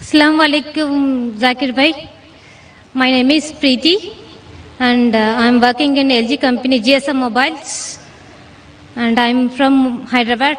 Assalamu alaikum, Zakir bhai. My name is Preeti and I am working in LG company GSM Mobiles and I am from Hyderabad.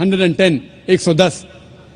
110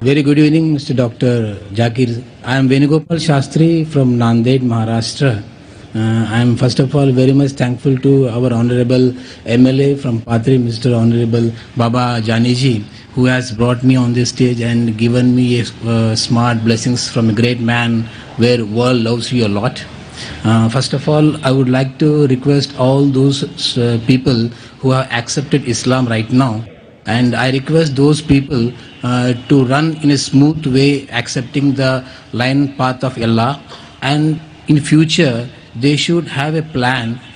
Very good evening, Mr. Dr. Zakir. I am Venugopal Shastri from Nanded, Maharashtra. I am first of all very much thankful to our Honorable MLA from Patri, Mr. Honorable Baba Janiji, who has brought me on this stage and given me smart blessings from a great man where world loves you a lot. First of all, I would like to request all those people who have accepted Islam right now, and I request those people to run in a smooth way, accepting the line path of Allah, and in future they should have a plan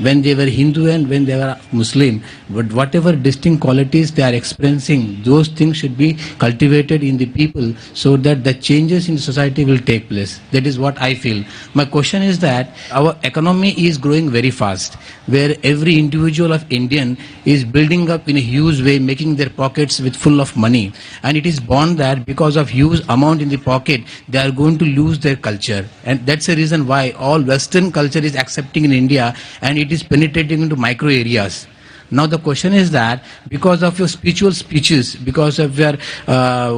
when they were Hindu and when they were Muslim. But whatever distinct qualities they are experiencing, those things should be cultivated in the people so that the changes in society will take place. That is what I feel. My question is that our economy is growing very fast, where every individual of Indian is building up in a huge way, making their pockets with full of money. And it is born that because of huge amount in the pocket, they are going to lose their culture. And that's the reason why all Western culture is accepting in India and it is penetrating into micro areas. Now the question is that because of your spiritual speeches, because of your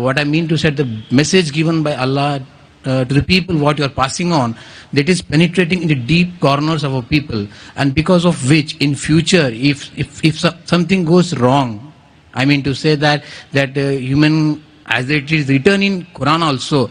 what I mean to say, the message given by Allah to the people, what you are passing on, that is penetrating in the deep corners of our people, and because of which in future if something goes wrong, I mean to say that human, as it is written in Quran also,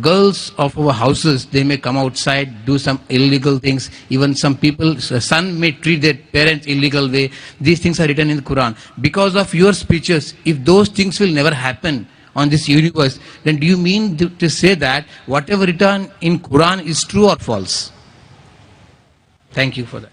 girls of our houses, they may come outside, do some illegal things. Even some people, son may treat their parents illegal way. These things are written in the Quran. Because of your speeches, if those things will never happen on this universe, then do you mean to say that whatever written in Quran is true or false? Thank you for that.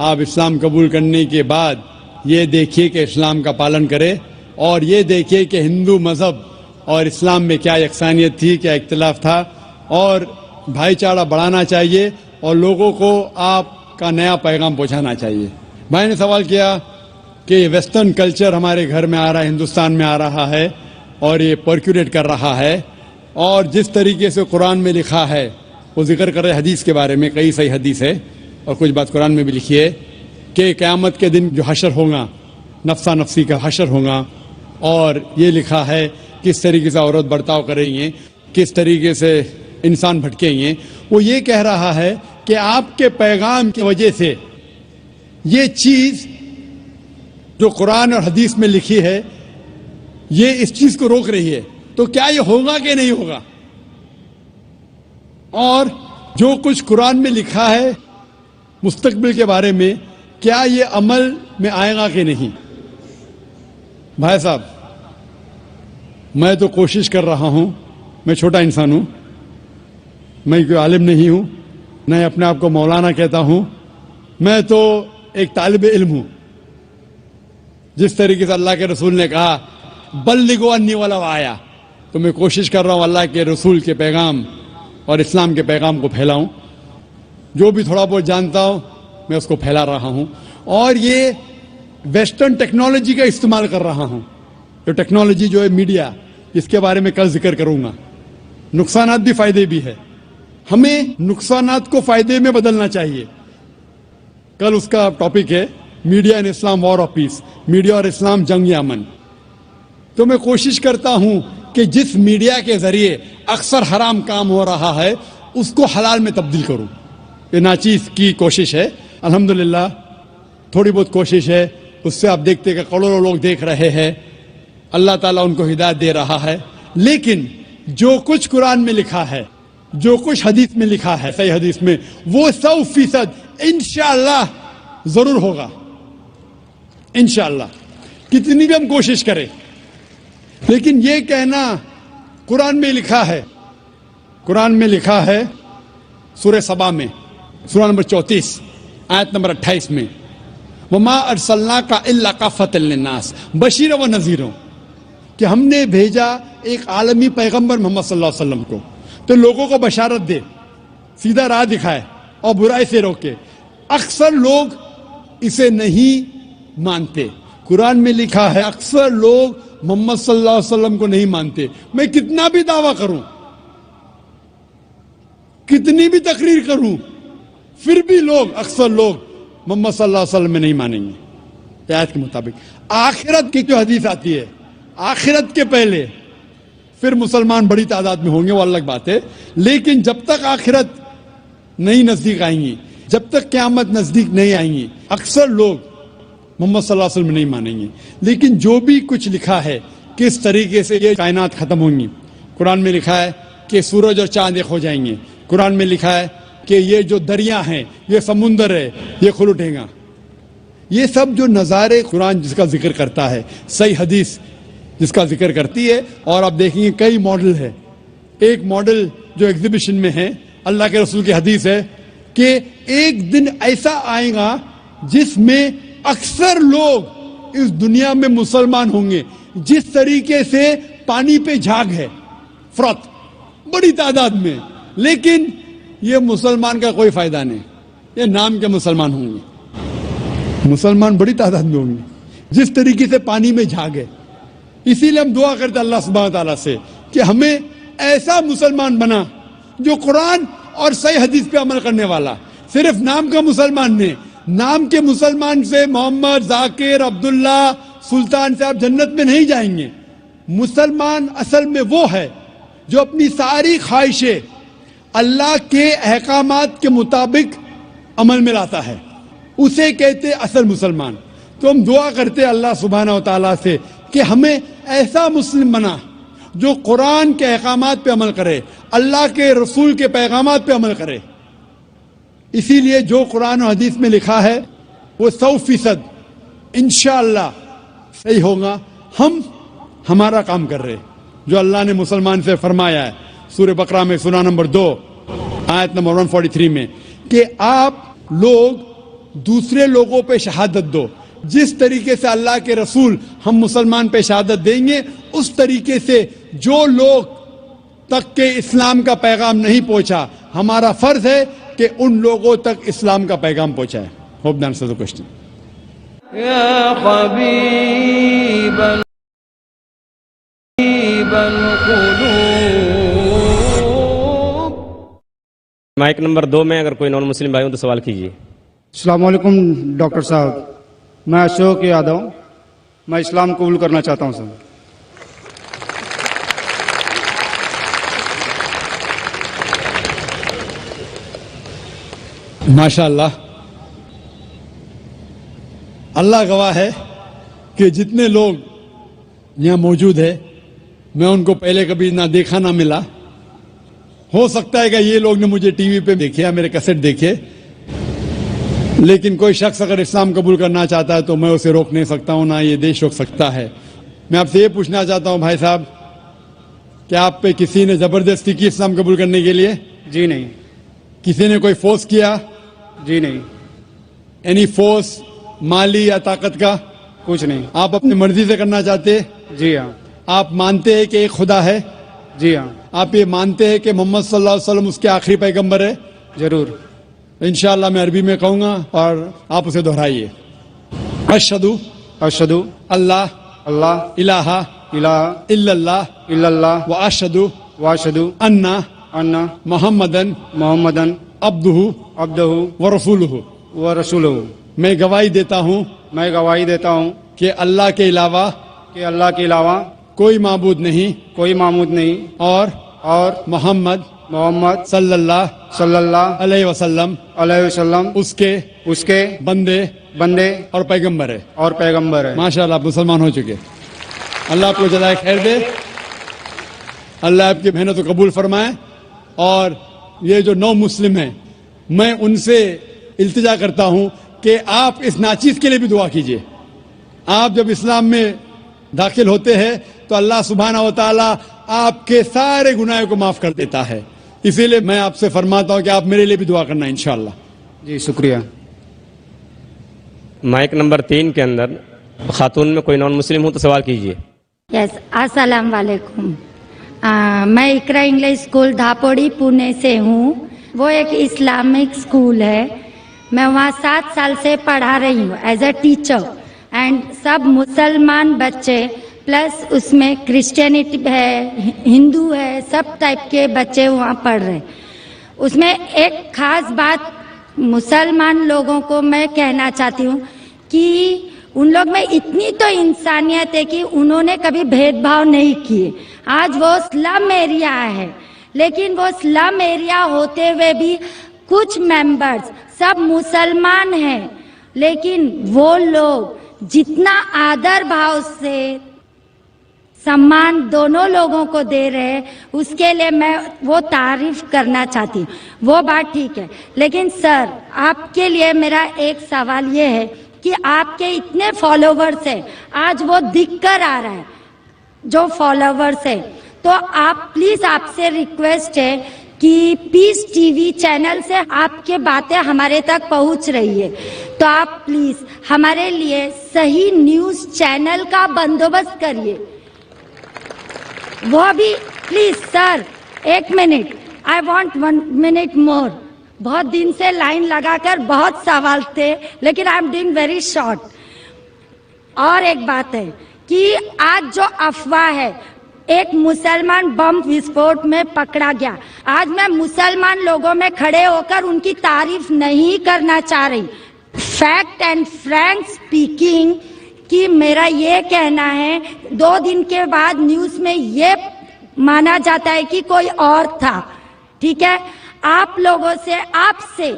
آپ اسلام قبول کرنے کے بعد یہ دیکھیے کہ اسلام کا پالن کرے اور یہ دیکھیے کہ ہندو مذہب اور اسلام میں کیا یکسانیت تھی, کیا اختلاف تھا, اور بھائی چارہ بڑھانا چاہیے اور لوگوں کو آپ کا نیا پیغام پہنچانا چاہیے. بھائی نے سوال کیا کہ ویسٹرن کلچر ہمارے گھر میں آ رہا ہے, ہندوستان میں آ رہا ہے اور یہ پرکولیٹ کر رہا ہے, اور جس طریقے سے قرآن میں لکھا ہے وہ ذکر کر رہے حدیث کے بارے میں, کئی صحیح حدیث ہے اور کچھ بات قرآن میں بھی لکھی ہے کہ قیامت کے دن جو حشر ہوگا نفسا نفسی کا حشر ہوگا, اور یہ لکھا ہے کس طریقے سے عورت برتاؤ کریں گے, کس طریقے سے انسان بھٹکیں گے. وہ یہ کہہ رہا ہے کہ آپ کے پیغام کی وجہ سے یہ چیز جو قرآن اور حدیث میں لکھی ہے یہ اس چیز کو روک رہی ہے, تو کیا یہ ہوگا کہ نہیں ہوگا؟ اور جو کچھ قرآن میں لکھا ہے مستقبل کے بارے میں, کیا یہ عمل میں آئے گا کہ نہیں؟ بھائی صاحب, میں تو کوشش کر رہا ہوں, میں چھوٹا انسان ہوں, میں کوئی عالم نہیں ہوں, نہ اپنے آپ کو مولانا کہتا ہوں, میں تو ایک طالب علم ہوں. جس طریقے سے اللہ کے رسول نے کہا بلغوا انی ولو آیا, تو میں کوشش کر رہا ہوں اللہ کے رسول کے پیغام اور اسلام کے پیغام کو پھیلاؤں. جو بھی تھوڑا بہت جانتا ہوں میں اس کو پھیلا رہا ہوں, اور یہ ویسٹرن ٹیکنالوجی کا استعمال کر رہا ہوں. جو ٹیکنالوجی جو ہے میڈیا, اس کے بارے میں کل ذکر کروں گا. نقصانات بھی فائدے بھی ہے, ہمیں نقصانات کو فائدے میں بدلنا چاہیے. کل اس کا ٹاپک ہے media in Islam war of peace, media اور اسلام جنگ امن. تو میں کوشش کرتا ہوں کہ جس میڈیا کے ذریعے اکثر حرام کام ہو رہا ہے اس کو حلال میں تبدیل کروں. یہ ناچیز کی کوشش ہے, الحمدللہ تھوڑی بہت کوشش ہے, اس سے آپ دیکھتے کہ کروڑوں لوگ دیکھ رہے ہیں, اللہ تعالیٰ ان کو ہدایت دے رہا ہے. لیکن جو کچھ قرآن میں لکھا ہے, جو کچھ حدیث میں لکھا ہے صحیح حدیث میں, وہ 100% انشاءاللہ ضرور ہوگا. انشاءاللہ کتنی بھی ہم کوشش کریں. لیکن یہ کہنا قرآن میں لکھا ہے, قرآن میں لکھا ہے سورہ سبا میں, سورہ نمبر 34 آیت نمبر 28 میں, وما ارسلناک الا کافۃ للناس بشیرا و نذیرا, کہ ہم نے بھیجا ایک عالمی پیغمبر محمد صلی اللہ علیہ وسلم کو تو لوگوں کو بشارت دے, سیدھا راہ دکھائے اور برائی سے روکے. اکثر لوگ اسے نہیں مانتے. قرآن میں لکھا ہے اکثر لوگ محمد صلی اللہ علیہ وسلم کو نہیں مانتے. میں کتنا بھی دعویٰ کروں, کتنی بھی تقریر کروں, پھر بھی لوگ اکثر لوگ محمد صلی اللہ علیہ وسلم میں نہیں مانیں گے آیت کے مطابق. آخرت کی جو حدیث آتی ہے, آخرت کے پہلے پھر مسلمان بڑی تعداد میں ہوں گے, وہ الگ بات ہے. لیکن جب تک آخرت نہیں نزدیک آئیں گی, جب تک قیامت نزدیک نہیں آئیں گی, اکثر لوگ محمد صلی اللہ علیہ وسلم نہیں مانیں گے. لیکن جو بھی کچھ لکھا ہے کس طریقے سے یہ کائنات ختم ہوں گی, قرآن میں لکھا ہے کہ سورج اور چاند ایک ہو جائیں گے. قرآن میں لکھا ہے کہ یہ جو دریا ہیں, یہ سمندر ہے, یہ کھل اٹھے گا. یہ سب جو نظارے قرآن جس کا ذکر کرتا ہے, صحیح حدیث جس کا ذکر کرتی ہے. اور آپ دیکھیں گے کئی ماڈل ہے. ایک ماڈل جو ایگزیبیشن میں ہے, اللہ کے رسول کی حدیث ہے کہ ایک دن ایسا آئے گا جس میں اکثر لوگ اس دنیا میں مسلمان ہوں گے. جس طریقے سے پانی پہ جھاگ ہے, فرات بڑی تعداد میں, لیکن یہ مسلمان کا کوئی فائدہ نہیں. یہ نام کے مسلمان ہوں گے, مسلمان بڑی تعداد میں ہوں گے جس طریقے سے پانی میں جھاگ ہے. اسی لیے ہم دعا کرتے اللہ سبحانہ تعالیٰ سے کہ ہمیں ایسا مسلمان بنا جو قرآن اور صحیح حدیث پہ عمل کرنے والا. صرف نام کا مسلمان نہیں, نام کے مسلمان سے محمد, ذاکر, عبداللہ, سلطان سے آپ جنت میں نہیں جائیں گے. مسلمان اصل میں وہ ہے جو اپنی ساری خواہشیں اللہ کے احکامات کے مطابق عمل میں لاتا ہے, اسے کہتے اصل مسلمان. تو ہم دعا کرتے اللہ سبحانہ و تعالیٰ سے کہ ہمیں ایسا مسلم بنا جو قرآن کے احکامات پہ عمل کرے, اللہ کے رسول کے پیغامات پہ عمل کرے. اسی لیے جو قرآن و حدیث میں لکھا ہے وہ 100% انشاءاللہ صحیح ہوگا. ہم ہمارا کام کر رہے جو اللہ نے مسلمان سے فرمایا ہے سورہ بقرہ میں سورہ نمبر 2 آیت نمبر 143 میں کہ آپ لوگ دوسرے لوگوں پہ شہادت دو. جس طریقے سے اللہ کے رسول ہم مسلمان پہ شہادت دیں گے, اس طریقے سے جو لوگ تک کہ اسلام کا پیغام نہیں پہنچا, ہمارا فرض ہے کہ ان لوگوں تک اسلام کا پیغام پہنچائے. Hope that answers the question. یا حبیب القلوب. مائک نمبر 2 میں اگر کوئی نان مسلم بھائی ہوں تو سوال کیجیے. السلام علیکم ڈاکٹر صاحب, میں اشوک یادو, میں اسلام قبول کرنا چاہتا ہوں سر. ماشاء اللہ, اللہ گواہ ہے کہ جتنے لوگ یہاں موجود ہیں میں ان کو پہلے کبھی نہ دیکھا نہ ملا. ہو سکتا ہے کہ یہ لوگ نے مجھے ٹی وی پہ دیکھے یا میرے کیسٹ دیکھے, لیکن کوئی شخص اگر اسلام قبول کرنا چاہتا ہے تو میں اسے روک نہیں سکتا ہوں, نہ یہ دیش روک سکتا ہے. میں آپ سے یہ پوچھنا چاہتا ہوں بھائی صاحب, کہ آپ پہ کسی نے زبردستی کی اسلام قبول کرنے کے لیے؟ جی نہیں. کسی نے کوئی فورس کیا؟ جی نہیں. اینی فورس مالی یا طاقت کا؟ کچھ نہیں. آپ اپنی مرضی سے کرنا چاہتے؟ جی ہاں. آپ مانتے ہیں کہ ایک خدا ہے؟ جی ہاں. آپ یہ مانتے ہیں کہ محمد صلی اللہ علیہ وسلم اس کے آخری پیغمبر ہے؟ ضرور. انشاءاللہ میں عربی میں کہوں گا اور آپ اسے دہرائیے. اشہدو اشہدو اللہ اللہ الہ الہ الا اللہ الا اللہ و اشہدو واشہدو انا ان محمدن محمدن عبدہ عبدہ و رسولہ. ورسولہ. میں گواہی دیتا ہوں میں گواہی دیتا ہوں کہ اللہ کے علاوہ کہ اللہ کے علاوہ کوئی معبود نہیں کوئی معبود نہیں, اور محمد محمد صلی اللہ صلی اللہ علیہ وسلم علیہ وسلم اس کے بندے بندے اور پیغمبر ہے. اور پیغمبر ہے. ماشاءاللہ آپ مسلمان ہو چکے. اللہ آپ کو جزائے خیر دے, اللہ آپ کی محنت کو قبول فرمائے. اور یہ جو نو مسلم ہیں میں ان سے التجا کرتا ہوں کہ آپ اس ناچیز کے لیے بھی دعا کیجیے. آپ جب اسلام میں داخل ہوتے ہیں تو اللہ سبحانہ و تعالی آپ کے سارے گناہوں کو معاف کر دیتا ہے. اسی لیے میں آپ سے فرماتا ہوں کہ آپ میرے لیے بھی دعا کرنا انشاءاللہ. جی شکریہ. مائک نمبر 3 کے اندر خاتون میں کوئی نان مسلم ہوں تو سوال کیجیے. یس السلام علیکم. میں اقرا انگلش اسکول دھاپوڑی پونے سے ہوں. وہ ایک اسلامک اسکول ہے. میں وہاں 7 سال سے پڑھا رہی ہوں ایز اے ٹیچر. اینڈ سب مسلمان بچے پلس اس میں کرسچینٹی ہے, ہندو ہے, سب ٹائپ کے بچے وہاں پڑھ رہے. اس میں ایک خاص بات مسلمان لوگوں کو میں کہنا چاہتی ہوں کہ ان لوگ میں اتنی تو انسانیت ہے کہ انہوں نے کبھی بھید بھاؤ نہیں کیے. آج وہ سلم ایریا ہے, لیکن وہ سلم ایریا ہوتے ہوئے بھی کچھ ممبرز سب مسلمان ہیں, لیکن وہ لوگ جتنا آدر بھاؤ سے سمان دونوں لوگوں کو دے رہے ہیں, اس کے لیے میں وہ تعریف کرنا چاہتی ہوں. وہ بات ٹھیک ہے, لیکن سر آپ کے لیے میرا ایک سوال یہ ہے کہ آپ کے اتنے فالوورز ہیں, آج وہ دکھ کر آ رہا ہے جو فالوورز ہیں, تو آپ پلیز آپ سے ریکویسٹ ہے کہ پیس ٹی وی چینل سے آپ کے باتیں ہمارے تک پہنچ رہی ہے, تو آپ پلیز ہمارے لیے صحیح نیوز چینل کا بندوبست کریے. وہ بھی please sir 1 minute, I want 1 minute more. بہت دن سے لائن لگا کر بہت سوال تھے, لیکن I am doing very short. اور ایک بات ہے کہ آج جو افواہ ہے, ایک مسلمان بم وسفوٹ میں پکڑا گیا. آج میں مسلمان لوگوں میں کھڑے ہو کر ان کی تعریف نہیں کرنا چاہ رہی. فیکٹ اینڈ فرینک اسپیکنگ کہ میرا یہ کہنا ہے, 2 دن کے بعد نیوز میں یہ مانا جاتا ہے کہ کوئی اور تھا. ٹھیک ہے, آپ لوگوں سے, آپ سے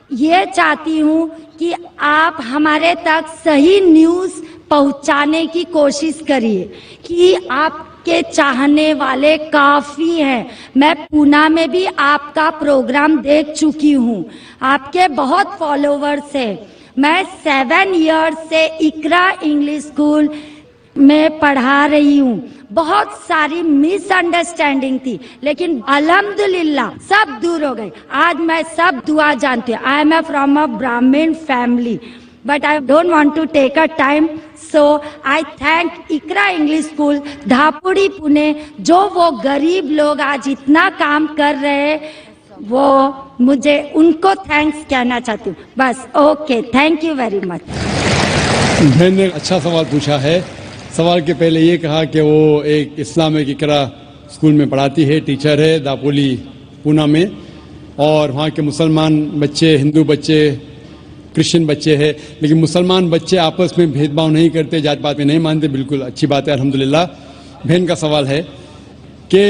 یہ چاہتی ہوں کہ آپ ہمارے تک صحیح نیوز پہنچانے کی کوشش کریے کہ آپ کے چاہنے والے کافی ہیں. میں پونا میں بھی آپ کا پروگرام دیکھ چکی ہوں, آپ کے بہت فالوورز ہیں. میں 7 ایئرز سے اقرا انگلش اسکول میں پڑھا رہی ہوں. بہت ساری مس انڈرسٹینڈنگ تھی لیکن الحمدللہ سب دور ہو گئی. آج میں سب دعا جانتی ہوں. آئی ایم فرام اے برہمن family but I don't want to take a time, so I thank Ikra English School, Dhapudi, Pune, جو وہ غریب لوگ آج اتنا کام کر رہے وہ مجھے ان کو تھینکس کہنا چاہتی ہوں. بس okay, thank you very much. بہن نے اچھا سوال پوچھا ہے. سوال کے پہلے یہ کہا کہ وہ ایک اسلامک اقرا اسکول میں پڑھاتی ہے, ٹیچر ہے داپولی پونا میں, اور وہاں کے مسلمان بچے, ہندو بچے, کرسچن بچے ہیں, لیکن مسلمان بچے آپس میں بھید بھاؤ نہیں کرتے, جات پات میں نہیں مانتے. بالکل اچھی بات ہے, الحمدللہ. بہن کا سوال ہے کہ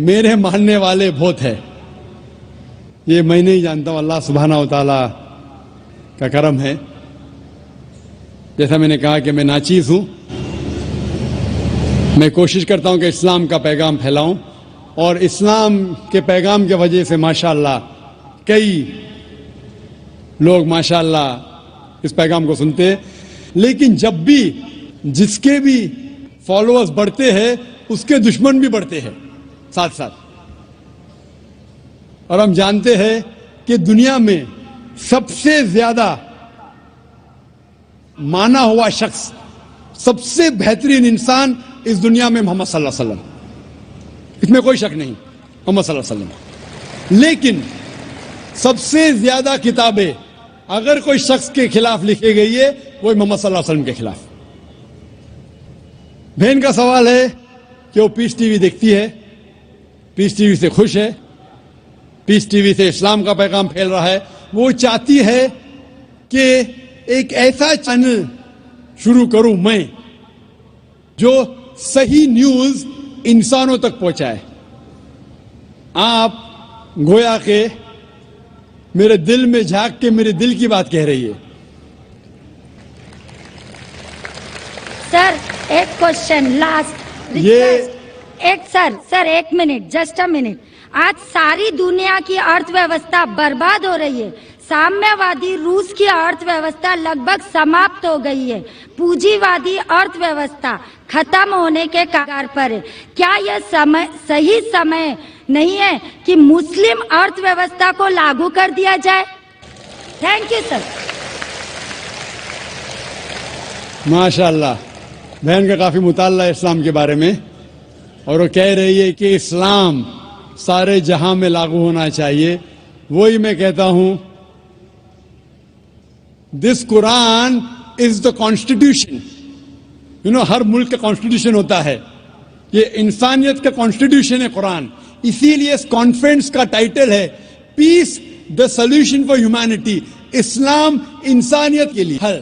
میرے ماننے والے بہت ہیں, یہ میں نہیں جانتا ہوں, اللہ سبحانہ و تعالیٰ کا کرم ہے. جیسا میں نے کہا کہ میں ناچیز ہوں, میں کوشش کرتا ہوں کہ اسلام کا پیغام پھیلاؤں, اور اسلام کے پیغام کی وجہ سے ماشاءاللہ کئی لوگ ماشاءاللہ اس پیغام کو سنتے ہیں. لیکن جب بھی جس کے بھی فالوورز بڑھتے ہیں اس کے دشمن بھی بڑھتے ہیں ساتھ ساتھ. اور ہم جانتے ہیں کہ دنیا میں سب سے زیادہ مانا ہوا شخص, سب سے بہترین انسان اس دنیا میں محمد صلی اللہ علیہ وسلم, اس میں کوئی شک نہیں, محمد صلی اللہ علیہ وسلم. لیکن سب سے زیادہ کتابیں اگر کوئی شخص کے خلاف لکھی گئی ہے وہ محمد صلی اللہ علیہ وسلم کے خلاف. بہن کا سوال ہے کہ وہ پیس ٹی وی دیکھتی ہے, پیس ٹی وی سے خوش ہے, پیس ٹی وی سے اسلام کا پیغام پھیل رہا ہے. وہ چاہتی ہے کہ ایک ایسا چینل شروع کروں میں جو صحیح نیوز انسانوں تک پہنچائے. آپ گویا کہ میرے دل میں جھانک کے میرے دل کی بات کہہ رہی ہے. سر ایک کوشچن لاسٹ, ایک سر ایک منٹ, جسٹ اے منٹ. آج ساری دنیا کی ارتھ ویوستھا برباد ہو رہی ہے. سامنے وادی روس کی ارتھ ویوستھا لگ بھگ سماپت ہو گئی ہے. پونجی وادی ارتھ ویوستھا ختم ہونے کے کگار پر ہے. کیا یہ صحیح سمے نہیں ہے کہ مسلم ارتھ ویوستھا کو لاگو کر دیا جائے؟ Thank you sir. ماشاءاللہ بہن کا کافی مطالعہ ہے اسلام کے بارے میں, اور وہ کہہ رہی ہے کہ اسلام سارے جہاں میں لاگو ہونا چاہیے. وہی میں کہتا ہوں, دس قرآن از دا کانسٹیٹیوشن. ہر ملک کا کانسٹیٹیوشن ہوتا ہے, یہ انسانیت کا کانسٹیٹیوشن ہے قرآن. اسی لیے اس کانفرنس کا ٹائٹل ہے پیس دا سولوشن فار ہیومینٹی. اسلام انسانیت کے لیے حل.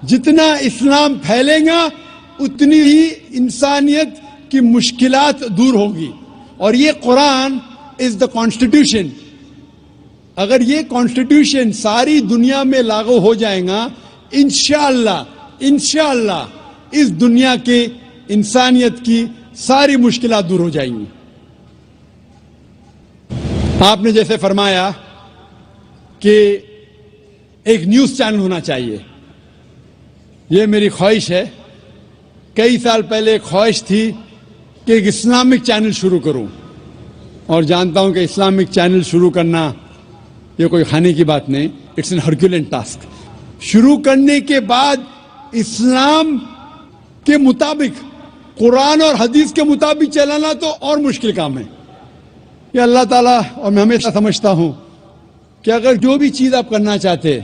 جتنا اسلام پھیلے گا اتنی ہی انسانیت کی مشکلات دور ہوگی, اور یہ قرآن از دا کانسٹیٹیوشن. اگر یہ کانسٹیٹیوشن ساری دنیا میں لاگو ہو جائے گا, انشاءاللہ اس دنیا کے انسانیت کی ساری مشکلات دور ہو جائیں گی. آپ نے جیسے فرمایا کہ ایک نیوز چینل ہونا چاہیے, یہ میری خواہش ہے. کئی سال پہلے ایک خواہش تھی کہ ایک اسلامک چینل شروع کروں, اور جانتا ہوں کہ اسلامک چینل شروع کرنا یہ کوئی کھانے کی بات نہیں, اٹس این ہرکیولین ٹاسک. شروع کرنے کے بعد اسلام کے مطابق, قرآن اور حدیث کے مطابق چلانا تو اور مشکل کام ہے. یہ اللہ تعالیٰ, اور میں ہمیشہ سمجھتا ہوں کہ اگر جو بھی چیز آپ کرنا چاہتے,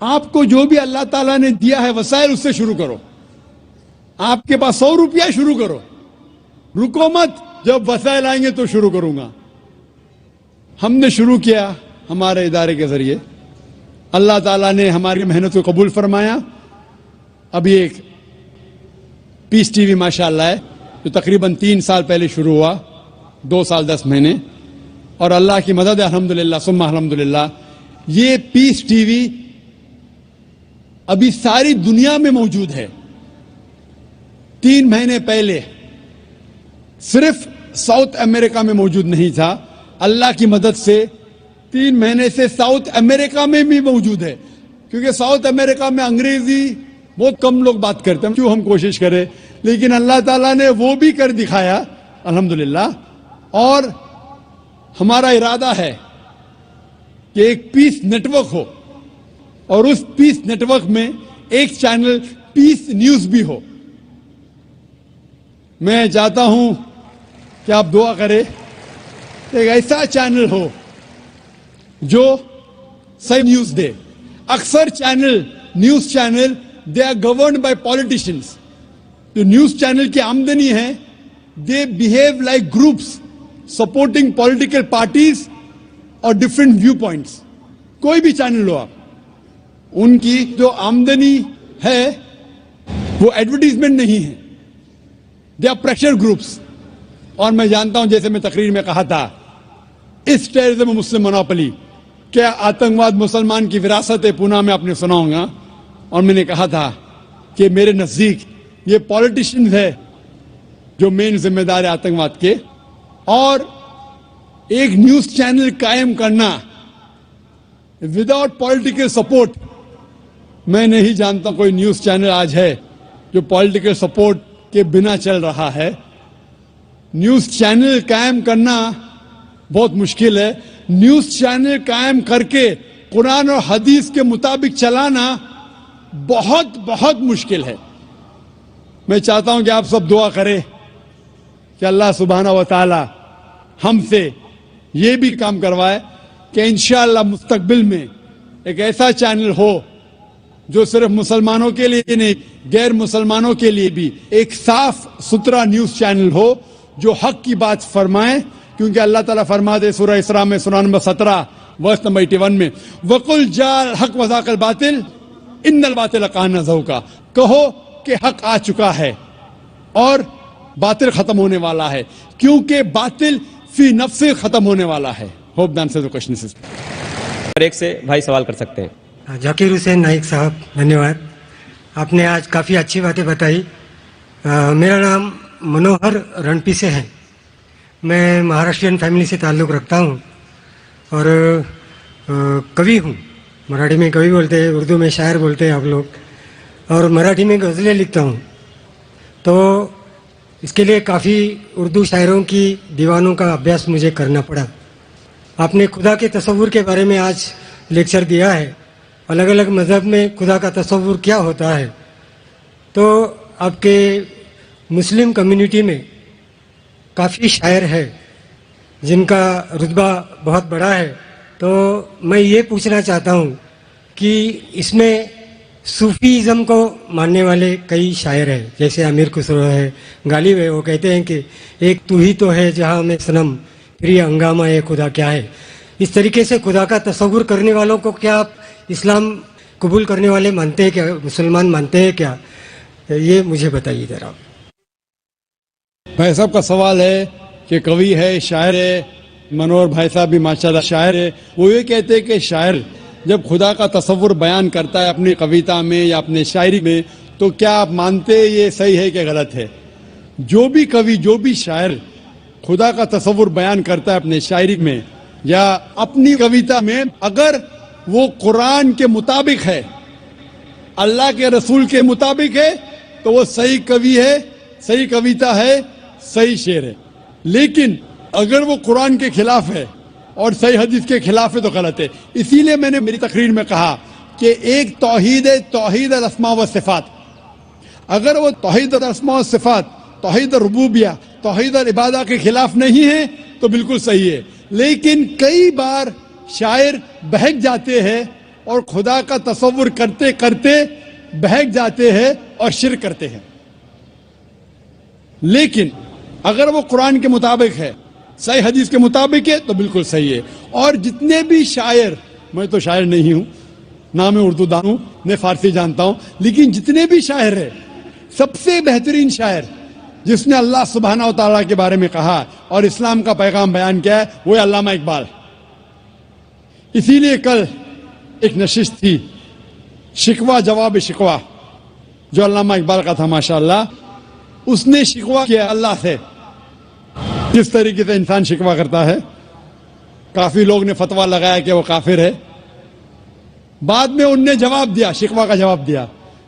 آپ کو جو بھی اللہ تعالیٰ نے دیا ہے وسائل, اس سے شروع کرو. آپ کے پاس 100 روپیہ, شروع کرو, رکو مت. جب وسائل آئیں گے تو شروع کروں گا. ہم نے شروع کیا ہمارے ادارے کے ذریعے, اللہ تعالیٰ نے ہماری محنت کو قبول فرمایا. ابھی ایک پیس ٹی وی ماشاءاللہ ہے جو تقریباً 3 سال پہلے شروع ہوا, 2 سال 10 مہینے, اور اللہ کی مدد ہے الحمدللہ ثم الحمدللہ. یہ پیس ٹی وی ابھی ساری دنیا میں موجود ہے. 3 مہینے پہلے صرف ساؤتھ امریکہ میں موجود نہیں تھا. اللہ کی مدد سے 3 مہینے سے ساؤتھ امریکہ میں بھی موجود ہے, کیونکہ ساؤتھ امریکہ میں انگریزی بہت کم لوگ بات کرتے ہیں، کیوں ہم کوشش کریں، لیکن اللہ تعالیٰ نے وہ بھی کر دکھایا الحمدللہ. اور ہمارا ارادہ ہے کہ ایک پیس نیٹ ورک ہو، اور اس پیس نیٹ ورک میں ایک چینل پیس نیوز بھی ہو. میں چاہتا ہوں کہ آپ دعا کریں ایک ایسا چینل ہو جو صحیح نیوز دے. اکثر channel news channel they are governed by politicians. جو نیوز چینل کی آمدنی ہے they behave like groups supporting political parties اور ڈفرینٹ ویو پوائنٹس. کوئی بھی چینل لو آپ، ان کی جو آمدنی ہے وہ ایڈورٹیزمنٹ نہیں ہے، دے آر پریشر گروپس. اور میں جانتا ہوں، جیسے میں تقریر میں کہا تھا، اس ٹیررزم مسلم مونوپلی، کیا آتنکواد مسلمان کی وراثت ہے، پونا میں آپ نے سنا ہوگا. اور میں نے کہا تھا کہ میرے نزدیک یہ پولیٹیشنز ہے جو مین ذمہ دار ہے آتنکواد کے. اور ایک نیوز چینل قائم کرنا وداؤٹ پولیٹیکل سپورٹ، میں نہیں جانتا کوئی نیوز چینل آج ہے جو پولیٹیکل سپورٹ کے بنا چل رہا ہے. نیوز چینل قائم کرنا بہت مشکل ہے. نیوز چینل قائم کر کے قرآن اور حدیث کے مطابق چلانا بہت بہت مشکل ہے. میں چاہتا ہوں کہ آپ سب دعا کریں کہ اللہ سبحانہ و تعالی ہم سے یہ بھی کام کروائے کہ انشاءاللہ مستقبل میں ایک ایسا چینل ہو جو صرف مسلمانوں کے لیے نہیں، غیر مسلمانوں کے لیے بھی ایک صاف ستھرا نیوز چینل ہو جو حق کی بات فرمائے. کیونکہ اللہ تعالیٰ فرماتے سورہ اسراء میں سورہ نمبر 17 ورس نمبر 81 میں وَقُلْ جَاءَ الْحَقُّ وَزَهَقَ الْبَاطِلُ إِنَّ الْبَاطِلَ كَانَ زَهُوقًا. کہو کہ حق آ چکا ہے اور باطل ختم ہونے والا ہے، کیونکہ باطل فی نفس ختم ہونے والا ہے. Hope the answer the question از. ایک سے بھائی سوال کر سکتے ہیں. ذاکر حسین نائک صاحب، دھنیہ واد. آپ نے آج کافی اچھی باتیں بتائی. میرا نام منوہر رنپی سے ہے. میں مہاراشٹرین فیملی سے تعلق رکھتا ہوں اور کوی ہوں. مراٹھی میں کوی بولتے ہیں، اردو میں شاعر بولتے ہیں آپ لوگ، اور مراٹھی میں غزلیں لکھتا ہوں. تو اس کے لیے کافی اردو شاعروں کی دیوانوں کا ابھیاس مجھے کرنا پڑا. آپ نے خدا کے تصور کے بارے میں آج لیکچر دیا ہے، الگ الگ مذہب میں خدا کا تصور کیا ہوتا ہے. تو آپ کے مسلم کمیونٹی میں کافی شاعر ہے جن کا رتبہ بہت بڑا ہے. تو میں یہ پوچھنا چاہتا ہوں کہ اس میں صوفیزم کو ماننے والے کئی شاعر ہیں، جیسے امیر خسرو ہے، غالب ہے. وہ کہتے ہیں کہ ایک تو ہی تو ہے جہاں میں صنم، پھر یہ ہنگامہ ہے خدا کیا ہے. اس طریقے سے خدا کا تصور کرنے والوں کو کیا آپ اسلام قبول کرنے والے مانتے ہیں کیا، مسلمان مانتے ہیں کیا؟ یہ مجھے بتائیے ذرا. بھائی صاحب کا سوال ہے کہ کوی ہے، شاعر ہے، منور بھائی صاحب بھی ماشاءاللہ شاعر ہے. وہ یہ کہتے ہیں کہ شاعر جب خدا کا تصور بیان کرتا ہے اپنی کویتا میں یا اپنے شاعری میں، تو کیا آپ مانتے یہ صحیح ہے کہ غلط ہے؟ جو بھی کوی، جو بھی شاعر خدا کا تصور بیان کرتا ہے اپنے شاعری میں یا اپنی کویتا میں، اگر وہ قرآن کے مطابق ہے، اللہ کے رسول کے مطابق ہے، تو وہ صحیح کوی ہے، صحیح کویتا ہے، صحیح شعر ہے. لیکن اگر وہ قرآن کے خلاف ہے اور صحیح حدیث کے خلاف ہے تو غلط ہے. اسی لیے میں نے میری تقریر میں کہا کہ ایک توحید ہے، توحید الاسماء والصفات. اگر وہ توحید الاسماء والصفات، توحید الربوبیہ، توحید العبادہ کے خلاف نہیں ہے تو بالکل صحیح ہے. لیکن کئی بار شاعر بہک جاتے ہیں اور خدا کا تصور کرتے کرتے بہک جاتے ہیں اور شرک کرتے ہیں. لیکن اگر وہ قرآن کے مطابق ہے، صحیح حدیث کے مطابق ہے تو بالکل صحیح ہے. اور جتنے بھی شاعر، میں تو شاعر نہیں ہوں، نہ میں اردو دان ہوں نہ فارسی جانتا ہوں، لیکن جتنے بھی شاعر ہیں، سب سے بہترین شاعر جس نے اللہ سبحانہ و تعالیٰ کے بارے میں کہا اور اسلام کا پیغام بیان کیا ہے، وہ ہے علامہ اقبال. اسی لیے کل ایک نشست تھی، شکوہ جواب شکوہ، جو علامہ اقبال کا تھا. ماشاءاللہ اس نے شکوہ کیا اللہ سے، جس طریقے سے انسان شکوہ کرتا ہے. کافی لوگ نے فتویٰ لگایا کہ وہ کافر ہے. بعد میں ان نے جواب دیا، شکوہ کا جواب دیا.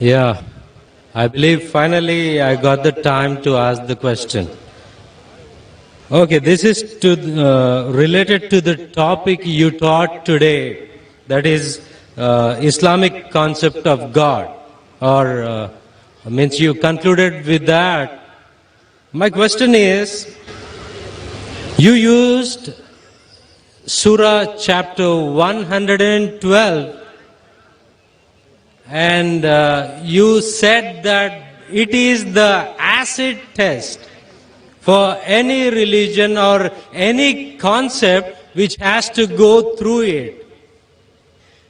Yeah, I believe finally I got the time to ask the question. Okay, this is related to the topic you taught today, that is Islamic concept of God, or means you concluded with that. My question is, you used Surah chapter 112, and you said that it is the acid test for any religion or any concept which has to go through it.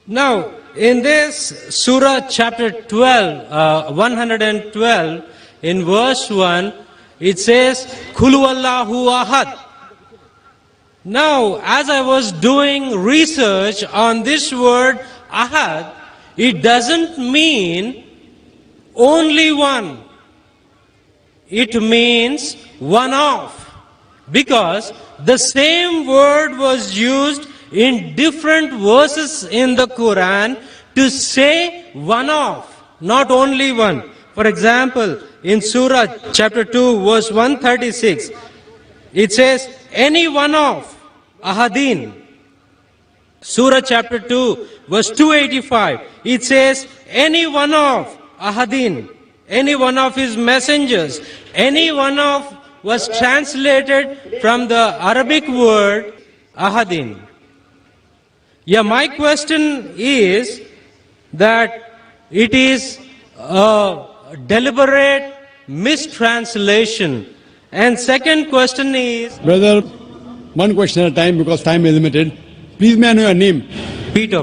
Now, in this Surah chapter 112, in verse 1, it says, Khulu Allahu Ahad. Now, as I was doing research on this word Ahad, it doesn't mean only one. It means one of. Because the same word was used in different verses in the Quran to say one of, not only one. For example, in Surah chapter 2 verse 136, it says any one of Ahadin. Surah chapter 2 verse 285, it says any one of Ahadin, any one of his messengers, any one of was translated from the Arabic word Ahadin. Yeah, my question is that it is a deliberate mistranslation. And second question is, Brother, one question at a time because time is limited. Please may I know your name? Peter.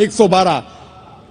112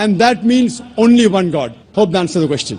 and that means only one God. Hope that answers the question.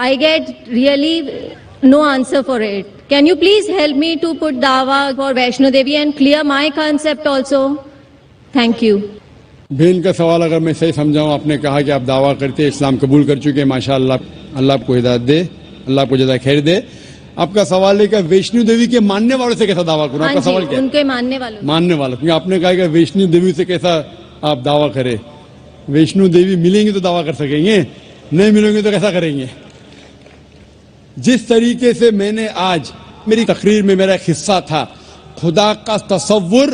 I get really no answer for it. Can you please help me to put dawa for Vaishno Devi and clear my concept also? Thank you. بہن کا سوال اگر میں صحیح سمجھاؤں، آپ نے کہا کہ آپ دعویٰ کرتے ہیں اسلام قبول کر چکے، ماشاء اللہ، اللہ آپ کو ہدایت دے، اللہ آپ کو جزائے خیر دے. آپ کا سوال ہے کہ ویشنو دیوی کے ماننے والوں سے کیسا دعویٰ کروں؟ آپ کا سوال کیا ہے؟ ان کے ماننے والوں ماننے والوں، کیونکہ آپ نے کہا کہ ویشنو دیوی سے کیسا آپ دعویٰ کریں. ویشنو دیوی ملیں گے تو دعویٰ کر سکیں گے، نہیں ملیں گے تو کیسا کریں گے؟ جس طریقے سے میں نے آج میری تقریر میں میرا ایک حصہ تھا خدا کا تصور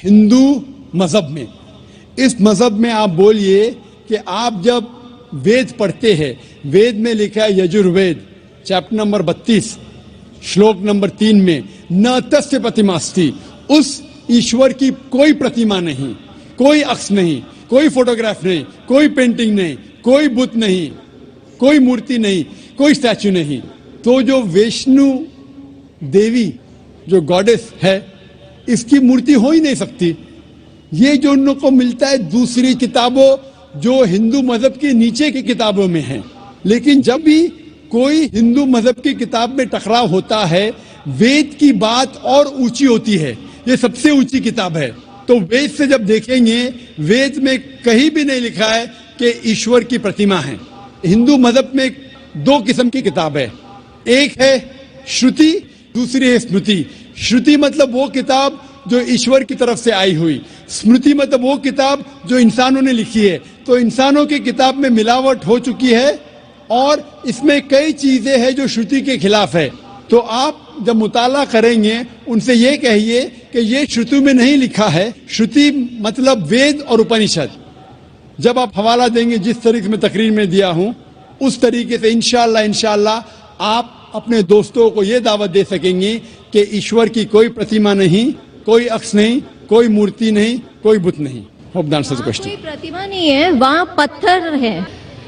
ہندو مذہب میں، اس مذہب میں آپ بولیے کہ آپ جب وید پڑھتے ہیں، وید میں لکھا ہے یجروید چیپٹر نمبر 32 شلوک نمبر 3 میں نہ تسیہ پرتیماستی، اس ایشور کی کوئی پرتیما نہیں، کوئی عکس نہیں، کوئی فوٹوگراف نہیں، کوئی پینٹنگ نہیں، کوئی بت نہیں، کوئی مورتی نہیں، کوئی اسٹیچو نہیں. تو جو ویشنو دیوی جو گاڈس ہے، اس کی مورتی ہو ہی نہیں سکتی. یہ جو ان کو ملتا ہے دوسری کتابوں جو ہندو مذہب کے نیچے کی کتابوں میں ہیں. لیکن جب بھی کوئی ہندو مذہب کی کتاب میں ٹکراؤ ہوتا ہے، وید کی بات اور اونچی ہوتی ہے، یہ سب سے اونچی کتاب ہے. تو وید سے جب دیکھیں گے، وید میں کہیں بھی نہیں لکھا ہے کہ ایشور کی پرتیما ہے. ہندو مذہب میں 2 قسم کی کتاب ہے، ایک ہے شروتی، دوسری ہے اسمرتی. شروتی مطلب وہ کتاب جو ایشور کی طرف سے آئی ہوئی، اسمرتی مطلب وہ کتاب جو انسانوں نے لکھی ہے. تو انسانوں کی کتاب میں ملاوٹ ہو چکی ہے اور اس میں کئی چیزیں ہیں جو شروتی کے خلاف ہے. تو آپ جب مطالعہ کریں گے ان سے یہ کہیے کہ یہ شروتی میں نہیں لکھا ہے. شروتی مطلب وید اور اپنشد. جب آپ حوالہ دیں گے جس طریقے سے میں تقریر میں دیا ہوں، اس طریقے سے انشاءاللہ آپ اپنے دوستوں کو یہ دعوت دے سکیں گے کہ ایشور کی کوئی پرتیما نہیں، کوئی عکس نہیں، کوئی مورتی نہیں، کوئی بت نہیں. ہوپ دان سچ کوشچن. کوئی پرتیما نہیں ہے، وہاں پتھر ہے.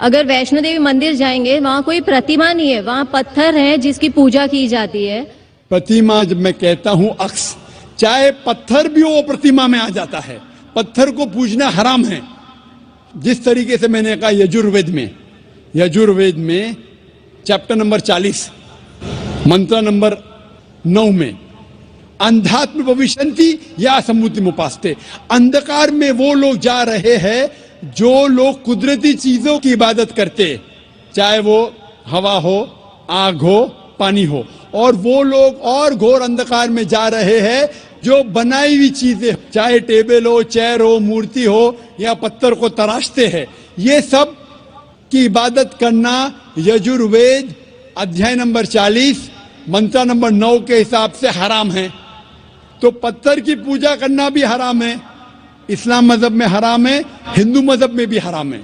اگر ویشنو دیوی مندر جائیں گے وہاں کوئی پرتیما نہیں ہے، وہاں پتھر ہے جس کی پوجا کی جاتی ہے. پرتیما جب میں کہتا ہوں عکس، چاہے پتھر بھی وہ پرتیما میں آ جاتا ہے. پتھر کو پوجنا حرام ہے. جس طریقے سے میں نے کہا یجروید میں چیپٹر نمبر 40 منتر نمبر 9 میں اندھاتم بھوشنتی یا سموتی مپاستے، اندھکار میں وہ لوگ جا رہے ہیں جو لوگ قدرتی چیزوں کی عبادت کرتے، چاہے وہ ہوا ہو، آگ ہو، پانی ہو. اور وہ لوگ اور گھور اندھکار میں جا رہے ہیں جو بنائی ہوئی چیزیں، چاہے ٹیبل ہو، چیئر ہو، مورتی ہو یا پتھر کو تراشتے ہیں. یہ سب کی عبادت کرنا یجروید ادھیائے نمبر 40 منتر نمبر 9 کے حساب سے حرام ہے. تو پتھر کی پوجا کرنا بھی حرام ہے. اسلام مذہب میں حرام ہے، ہندو مذہب میں بھی حرام ہے.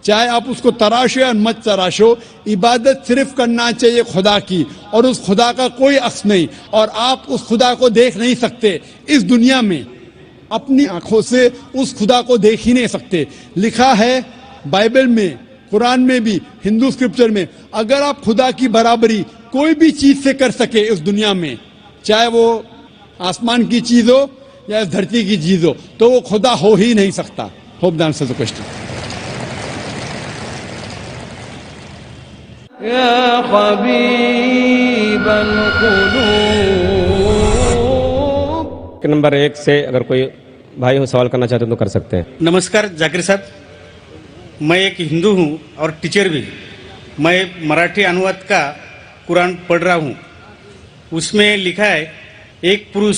چاہے آپ اس کو تراشو یا مت تراشو، عبادت صرف کرنا چاہیے خدا کی، اور اس خدا کا کوئی عکس نہیں، اور آپ اس خدا کو دیکھ نہیں سکتے اس دنیا میں. اپنی آنکھوں سے اس خدا کو دیکھ ہی نہیں سکتے. لکھا ہے بائبل میں، قرآن میں بھی، ہندو اسکرپچر میں، اگر آپ خدا کی برابری کوئی بھی چیز سے کر سکے اس دنیا میں، چاہے وہ آسمان کی چیز ہو یا اس دھرتی کی چیز ہو، تو وہ خدا ہو ہی نہیں سکتا. ہوپ دان سے کوشچن. يا حبيب القلوب. نمبر 1 سے اگر کوئی بھائی ہو سوال کرنا چاہتے ہیں تو کر سکتے ہیں. نمسکار جاکر صاحب، میں ایک ہندو ہوں اور ٹیچر بھی. میں مراٹھی انواد کا قرآن پڑھ رہا ہوں. اس میں لکھا ہے ایک پروش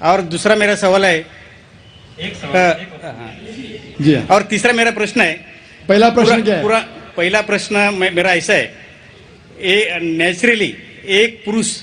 اور دوسرا میرا سوال ہے جی اور تیسرا میرا پرشن ہے. پہلا پرشن کیا ہے؟ پہلا پرشن میرا ایسا ہے، نیچرلی ایک پروش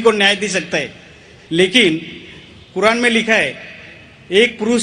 کو نیائے دے سکتا ہے، لیکن قرآن میں لکھا ہے ایک پروش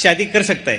شادی کر سکتا ہے.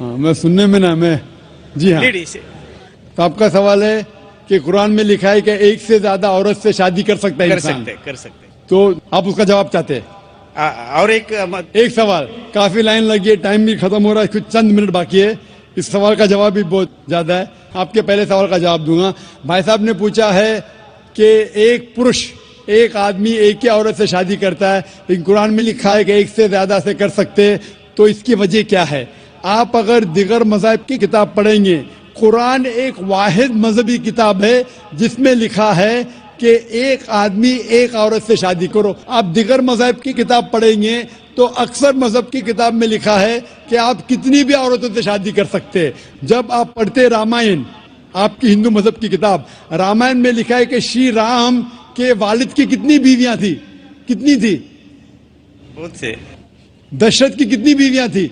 ہاں میں سننے میں نا میں جی ہاں. تو آپ کا سوال ہے کہ قرآن میں لکھا ہے کہ ایک سے زیادہ عورت سے شادی کر سکتا ہے انسان. کر سکتے. تو آپ اس کا جواب چاہتے ہیں؟ اور ایک سوال، کافی لائن لگی ہے، ٹائم بھی ختم ہو رہا ہے، کچھ چند منٹ باقی ہے. اس سوال کا جواب بھی بہت زیادہ ہے. آپ کے پہلے سوال کا جواب دوں گا. بھائی صاحب نے پوچھا ہے کہ ایک پروش ایک آدمی ایک ہی عورت سے شادی کرتا ہے، لیکن قرآن میں لکھا ہے کہ ایک سے زیادہ سے کر سکتے، تو اس کی وجہ کیا ہے؟ آپ اگر دیگر مذاہب کی کتاب پڑھیں گے قرآن ایک واحد مذہبی کتاب ہے جس میں لکھا ہے کہ ایک آدمی ایک عورت سے شادی کرو. آپ دیگر مذہب کی کتاب پڑھیں گے تو اکثر مذہب کی کتاب میں لکھا ہے کہ آپ کتنی بھی عورتوں سے شادی کر سکتے. جب آپ پڑھتے رامائن، آپ کی ہندو مذہب کی کتاب رامائن میں لکھا ہے کہ شری رام کے والد کی کتنی بیویاں تھی؟ کتنی تھی؟ بہت سے. دشرتھ کی کتنی بیویاں تھی؟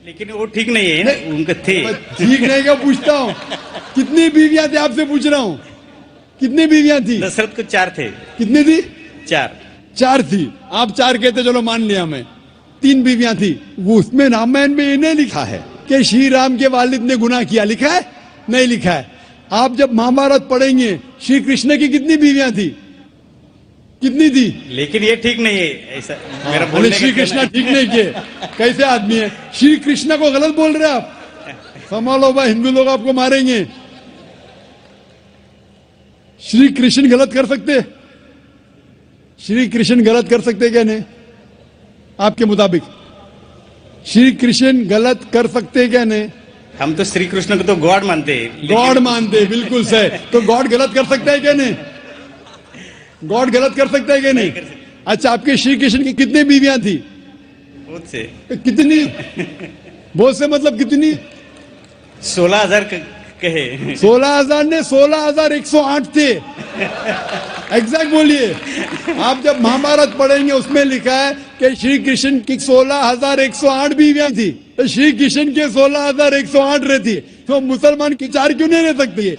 لیکن وہ ٹھیک نہیں ہے نا، ان کے تھے. ٹھیک نہیں کیا پوچھتا ہوں، کتنی بیویاں تھی آپ سے پوچھ رہا ہوں. کتنی بیویاں تھی؟ دشرتھ کو 4 تھے. کتنی تھی؟ 4 تھی. آپ 4 کہتے، چلو مان لیا میں. 3 بیویاں تھی. وہ اس میں رامائن میں انہیں لکھا ہے کہ شری رام کے والد نے گناہ کیا. لکھا ہے؟ نہیں لکھا ہے. آپ جب مہابھارت پڑھیں گے شری کرشن کی کتنی بیویاں تھی؟ کتنی تھی؟ لیکن یہ ٹھیک نہیں ہے ایسا میرا بولنے کا. شری کرشن ٹھیک نہیں کیے. کیسے آدمی ہے؟ شری کرشن کو غلط بول رہے آپ. سنبھالو بھائی، ہندو لوگ آپ کو ماریں گے. شری کرشن غلط کر سکتے؟ شری کرشن غلط کر سکتے کیا نہیں؟ آپ کے مطابق شری کرشن غلط کر سکتے کیا نہیں؟ ہم تو شری کرشن کو تو گاڈ مانتے ہیں. گاڈ مانتے، بالکل صحیح. تو گاڈ غلط کر سکتا ہے کیا نہیں؟ گاڈ غلط کر سکتا ہے کیا نہیں؟ اچھا، آپ کے شری کرشن کی کتنی بیویاں تھی؟ بہت سے. کتنی؟ بہت سے مطلب کتنی؟ 16,000 کہے. 16,000 نے 16,108 تھے. ایگزیکٹ بولیے. آپ جب مہابھارت پڑھیں گے اس میں لکھا ہے کہ شری کرشن کی 16,108 بیویاں تھی. شری کرشن کے 16,108 رہتی. تو مسلمان کی 4 کیوں نہیں رہ سکتی ہے؟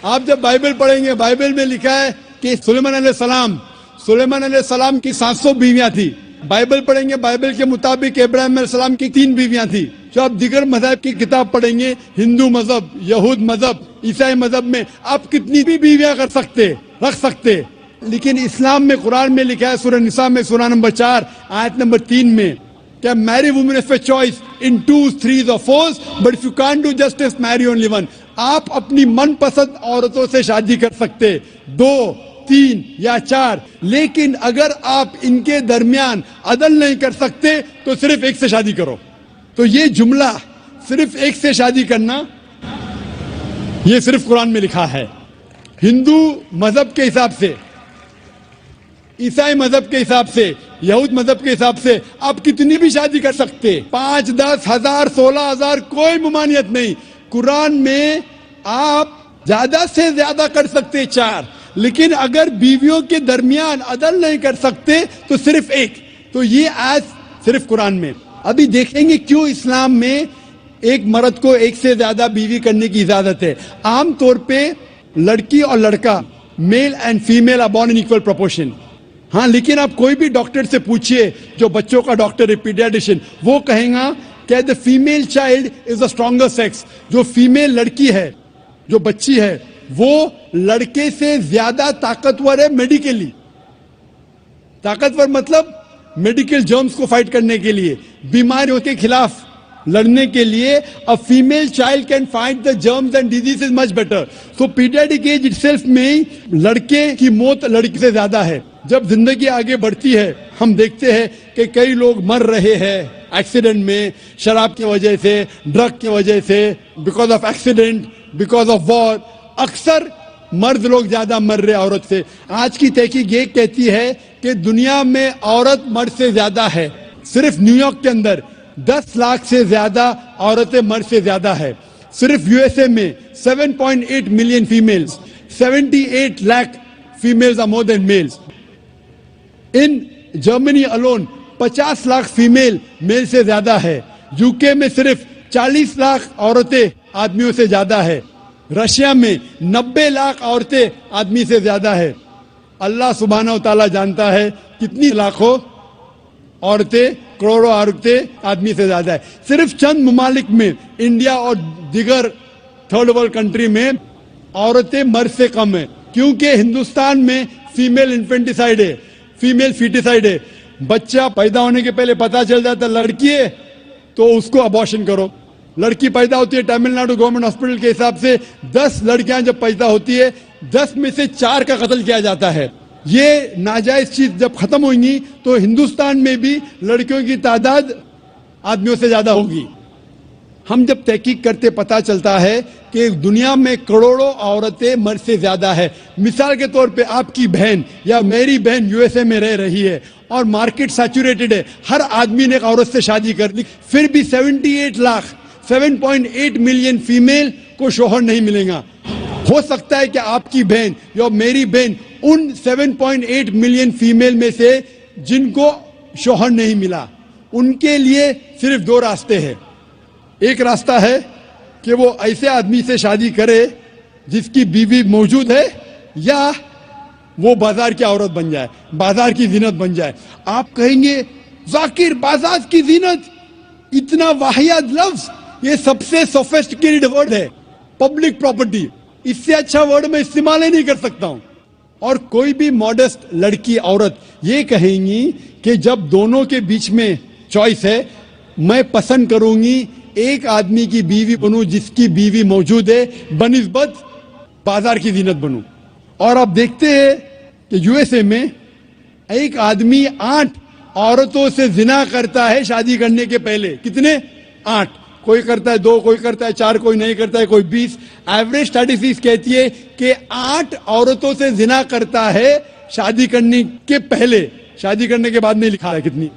آپ جب بائبل پڑھیں گے بائبل میں لکھا ہے کہ سلیمان علیہ السلام کی 700 بیویاں تھی. بائبل پڑھیں گے بائبل کے مطابق ابراہیم علیہ السلام کی 3 بیویاں تھی. جو آپ دیگر مذہب کی کتاب پڑھیں گے، ہندو مذہب، یہود مذہب، عیسائی مذہب میں آپ کتنی بھی بیویاں رکھ سکتے. لیکن اسلام میں قرآن میں لکھا ہے سورہ نساء میں سورہ نمبر 4 آیت نمبر 3 میں کہ marry women of your choice in 2s, 3s or 4s, but if you can't do justice, marry only one. آپ اپنی من پسند عورتوں سے شادی کر سکتے، 2، 3 یا 4، لیکن اگر آپ ان کے درمیان عدل نہیں کر سکتے تو صرف ایک سے شادی کرو. تو یہ جملہ صرف ایک سے شادی کرنا یہ صرف قرآن میں لکھا ہے. ہندو مذہب کے حساب سے، عیسائی مذہب کے حساب سے، یہود مذہب کے حساب سے آپ کتنی بھی شادی کر سکتے، 5، 10، 1000، 16,000، کوئی ممانعت نہیں. قرآن میں آپ زیادہ سے زیادہ کر سکتے 4، لیکن اگر بیویوں کے درمیان عدل نہیں کر سکتے تو صرف ایک. تو یہ آج صرف قرآن میں. ابھی دیکھیں گے کیوں اسلام میں ایک مرد کو ایک سے زیادہ بیوی کرنے کی اجازت ہے. عام طور پہ لڑکی اور لڑکا، male and female are born in equal proportion. ہاں، لیکن آپ کوئی بھی ڈاکٹر سے پوچھئے جو بچوں کا ڈاکٹر ہے، پیڈیاٹریشن، وہ کہیں گا کہ the female child is the stronger sex. جو فیمیل لڑکی ہے، جو بچی ہے، وہ لڑکے سے زیادہ طاقتور ہے میڈیکلی. طاقتور مطلب میڈیکل جرمز کو فائٹ کرنے کے لیے، بیماریوں کے خلاف لڑنے کے لیے. a female child can fight the germs and diseases much better. so pediatric age itself میں لڑکے کی موت لڑکی سے زیادہ ہے. جب زندگی آگے بڑھتی ہے ہم دیکھتے ہیں کہ کئی لوگ مر رہے ہیں ایکسیڈنٹ میں، شراب کی وجہ سے، ڈرگ کی وجہ سے، because of accident, because of war. اکثر مرد لوگ زیادہ مر رہے عورت سے. آج کی تحقیق یہ کہتی ہے کہ دنیا میں عورت مرد سے زیادہ ہے. صرف نیو یارک کے اندر 10 لاکھ سے زیادہ عورتیں مرد سے زیادہ ہے. صرف یو ایس اے میں 7.8 million females, 78 lakh females are more than males. In Germany alone 50 lakh female male سے زیادہ ہے. یو کے میں صرف 40 لاکھ عورتیں آدمیوں سے زیادہ ہے. رشیا میں 90 لاکھ عورتیں آدمی سے زیادہ ہے. اللہ سبحانہ و تعالیٰ جانتا ہے کتنی لاکھوں عورتیں، کروڑوں عورتیں آدمی سے زیادہ ہے. صرف چند ممالک میں، انڈیا اور دیگر تھرڈ ورلڈ کنٹری میں عورتیں مرد سے کم ہیں، کیونکہ ہندوستان میں فیمیل انفینٹیسائڈ ہے، فیمیل فیٹیسائڈ ہے. بچہ پیدا ہونے کے پہلے پتا چل جاتا لڑکی ہے تو اس کو ابارشن کرو. لڑکی پیدا ہوتی ہے تمل ناڈو گورنمنٹ ہاسپٹل کے حساب سے 10 لڑکیاں جب پیدا ہوتی ہے 10 میں سے 4 کا قتل کیا جاتا ہے. یہ ناجائز چیز جب ختم ہوئیں گی تو ہندوستان میں بھی لڑکیوں کی تعداد آدمیوں سے زیادہ ہوگی. ہم جب تحقیق کرتے پتہ چلتا ہے کہ دنیا میں کروڑوں عورتیں مرد سے زیادہ ہے. مثال کے طور پہ آپ کی بہن یا میری بہن یو ایس اے میں رہ رہی ہے اور مارکیٹ سیچوریٹڈ ہے, ہر آدمی نے ایک عورت سے شادی کر لی, پھر بھی 78 لاکھ 7.8 ملین فیمیل کو شوہر نہیں ملے گا. ہو سکتا ہے کہ آپ کی بہن یا میری بہن ان 7.8 ملین فیمیل میں سے جن کو شوہر نہیں ملا, ان کے لیے صرف 2 راستے ہیں. ایک راستہ ہے کہ وہ ایسے آدمی سے شادی کرے جس کی بیوی موجود ہے, یا وہ بازار کی عورت بن جائے, بازار کی زینت بن جائے. آپ کہیں گے ذاکر بازار کی زینت اتنا واحد لفظ, یہ سب سے سوفسٹیکیٹڈ ورڈ ہے, پبلک پراپرٹی, اس سے اچھا ورڈ میں استعمال ہی نہیں کر سکتا ہوں. اور کوئی بھی ماڈسٹ لڑکی عورت یہ کہیں گی کہ جب دونوں کے بیچ میں چوائس ہے, میں پسند کروں گی ایک آدمی کی بیوی بنوں جس کی بیوی موجود ہے بنسبت بازار کی زینت بنوں. اور آپ دیکھتے ہیں کہ یو ایس اے میں ایک آدمی 8 عورتوں سے زنا کرتا ہے شادی کرنے کے پہلے. کتنے؟ 8. کوئی کرتا ہے 2, کوئی کرتا ہے 4, کوئی نہیں کرتا ہے, کوئی 20. ایوریج اسٹیٹسٹکس کہتی ہے کہ 8 عورتوں سے زنا کرتا ہے شادی کرنے کے پہلے, شادی کرنے کے بعد نہیں لکھا ہے کتنی.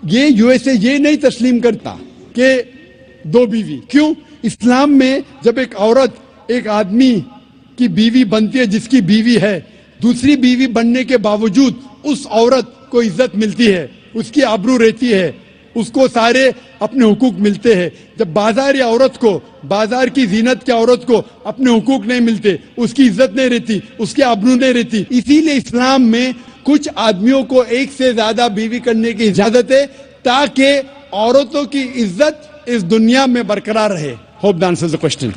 یہ یو ایس اے یہ نہیں تسلیم کرتا کہ 2 بیوی. کیوں؟ اسلام میں جب ایک عورت ایک آدمی کی بیوی بنتی ہے جس کی بیوی ہے, دوسری بیوی بننے کے باوجود اس عورت کو عزت ملتی ہے, اس کی آبرو رہتی ہے, اس کو سارے اپنے حقوق ملتے ہیں. جب بازاری عورت کو, بازار کی زینت کی عورت کو اپنے حقوق نہیں ملتے, اس کی عزت نہیں رہتی, اس کی آبرو نہیں رہتی. اسی لیے اسلام میں کچھ آدمیوں کو ایک سے زیادہ بیوی کرنے کی اجازت ہے تاکہ عورتوں کی عزت اس دنیا میں برقرار رہے. Hope the answers the question.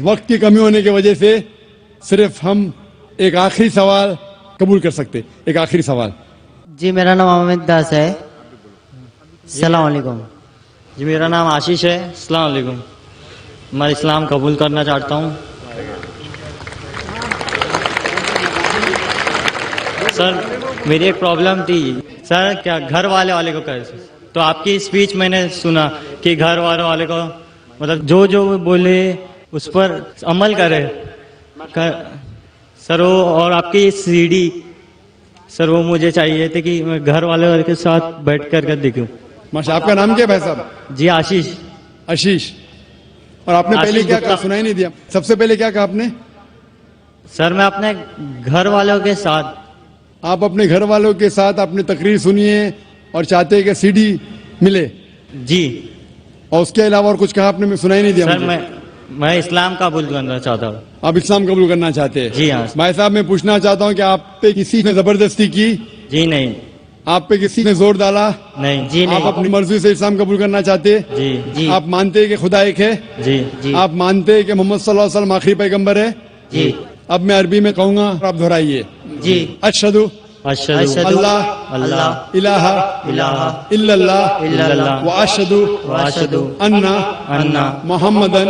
وقت کی کمی ہونے کی وجہ سے صرف ہم ایک آخری سوال قبول کر سکتے. ایک آخری سوال. جی میرا نام احمد داس ہے. السلام علیکم. جی میرا نام آشیش ہے. السلام علیکم. میں اسلام قبول کرنا چاہتا ہوں. سر میری ایک پرابلم تھی سر, کیا گھر والے کو کر, تو آپ کی اسپیچ میں نے سنا کہ گھر والے کو مطلب جو بولے اس پر عمل کرے سر. وہ اور آپ کی سی ڈی سر وہ مجھے چاہیے تھے کہ میں گھر والے کے ساتھ بیٹھ کر دیکھوں. ماشاء. آپ کا نام کیا ہے صاحب؟ جی آشیش. آشیش. اور آپ نے پہلے کیا کہا, سنا ہی نہیں دیا. سب سے پہلے کیا کہا آپ نے؟ سر میں اپنے گھر والوں کے ساتھ. آپ اپنے گھر والوں کے ساتھ اپنی تقریر سنیے اور چاہتے ہیں کہ سی ڈی ملے. جی. اور اس کے علاوہ اور کچھ کہا آپ نے؟ میں سنا ہی نہیں دیا. سر میں اسلام قبول کرنا چاہتا ہوں. آپ اسلام قبول کرنا چاہتے ہیں؟ جی ہاں. بھائی صاحب میں پوچھنا چاہتا ہوں کہ آپ پہ کسی نے زبردستی کی؟ جی نہیں. آپ پہ کسی نے زور ڈالا؟ نہیں. جی نہیں. آپ اپنی مرضی سے اسلام قبول کرنا چاہتے؟ جی. جی. آپ مانتے ہیں کہ خدا ایک ہے؟ جی. جی. آپ مانتے ہیں کہ محمد صلی اللہ علیہ وسلم آخری پیغمبر ہے؟ جی. اب میں عربی میں کہوں گا, آپ دہرائیے. جی. اشہدو اللہ الہ الا اللہ واشہدو ان محمدن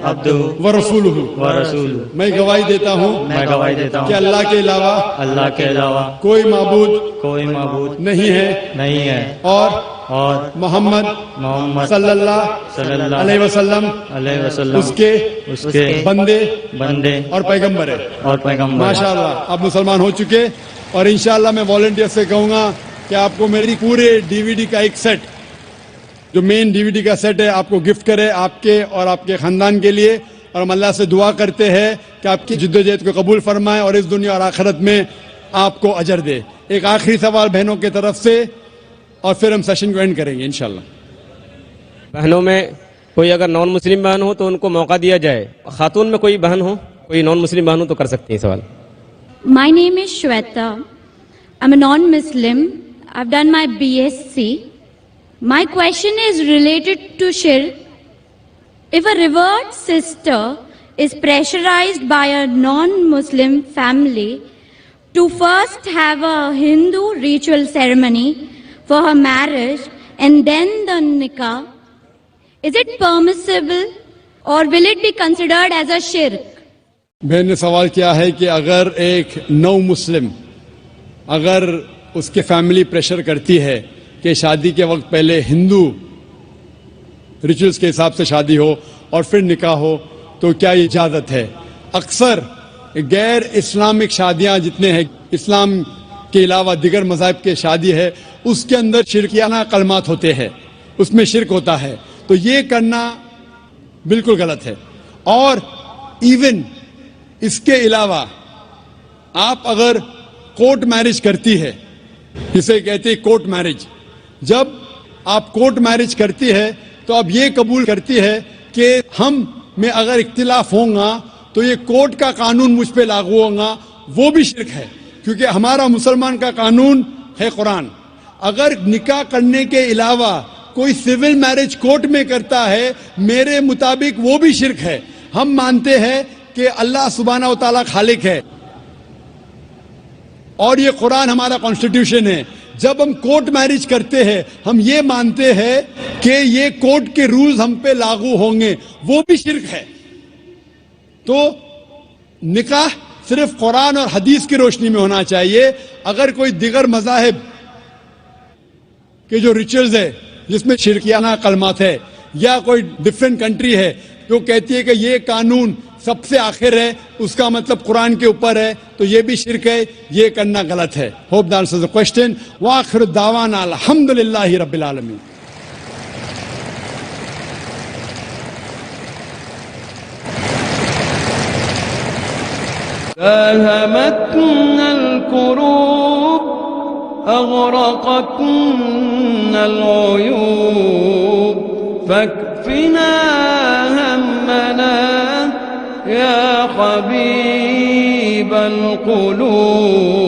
عبدہ ورسولہ. میں گواہی دیتا ہوں کہ اللہ کے علاوہ کوئی معبود نہیں ہے اور محمد صلی اللہ علیہ وسلم اس کے بندے اور پیغمبر ہے. ماشاءاللہ آپ مسلمان ہو چکے. اور انشاءاللہ میں والنٹیئر سے کہوں گا کہ آپ کو میری پورے ڈی وی ڈی کا ایک سیٹ, جو مین ڈی وی ڈی کا سیٹ ہے, آپ کو گفٹ کرے آپ کے اور آپ کے خاندان کے لیے. اور ہم اللہ سے دعا کرتے ہیں کہ آپ کی جدوجہد کو قبول فرمائے اور اس دنیا اور آخرت میں آپ کو اجر دے. ایک آخری سوال بہنوں کی طرف سے اور پھر ہم سیشن کو اینڈ کریں گے انشاءاللہ. بہنوں میں کوئی اگر نان مسلم بہن ہو تو ان کو موقع دیا جائے. خاتون میں کوئی بہن ہو, کوئی نان مسلم بہن ہو تو کر سکتے ہیں سوال. My name is Shweta. I'm a non-Muslim. I've done my BSc. My question is related to shirk. If a revered sister is pressurized by a non-Muslim family to first have a Hindu ritual ceremony for her marriage and then the nikah, is it permissible or will it be considered as a shirk? بہن نے سوال کیا ہے کہ اگر ایک نو مسلم, اگر اس کے فیملی پریشر کرتی ہے کہ شادی کے وقت پہلے ہندو ریچولز کے حساب سے شادی ہو اور پھر نکاح ہو تو کیا یہ اجازت ہے؟ اکثر غیر اسلامک شادیاں جتنے ہیں، اسلام کے علاوہ دیگر مذاہب کے شادی ہے، اس کے اندر شرکیانہ کلمات ہوتے ہیں، اس میں شرک ہوتا ہے، تو یہ کرنا بالکل غلط ہے. اور ایون اس کے علاوہ آپ اگر کورٹ میرج کرتی ہے، جسے کہتے ہیں کورٹ میرج، جب آپ کورٹ میرج کرتی ہے تو اب یہ قبول کرتی ہے کہ ہم میں اگر اختلاف ہوں گا تو یہ کورٹ کا قانون مجھ پہ لاگو ہوگا، وہ بھی شرک ہے، کیونکہ ہمارا مسلمان کا قانون ہے قرآن. اگر نکاح کرنے کے علاوہ کوئی سول میرج کورٹ میں کرتا ہے، میرے مطابق وہ بھی شرک ہے. ہم مانتے ہیں کہ اللہ سبحانہ و تعالیٰ خالق ہے اور یہ قرآن ہمارا کانسٹیٹیوشن ہے. جب ہم کورٹ میرج کرتے ہیں ہم یہ مانتے ہیں کہ یہ کورٹ کے رولز ہم پہ لاگو ہوں گے، وہ بھی شرک ہے. تو نکاح صرف قرآن اور حدیث کی روشنی میں ہونا چاہیے. اگر کوئی دیگر مذاہب کے جو ریچولز ہے جس میں شرکیانہ کلمات ہے، یا کوئی ڈفرینٹ کنٹری ہے جو کہتی ہے کہ یہ قانون سب سے آخر ہے، اس کا مطلب قرآن کے اوپر ہے، تو یہ بھی شرک ہے، یہ کرنا غلط ہے. Hope that answers the question. وآخر دعوانا الحمدللہ رب العالمین. داهمتنا الكروب أغرقتنا العيوب فاكفنا همنا يا حبيب القلوب.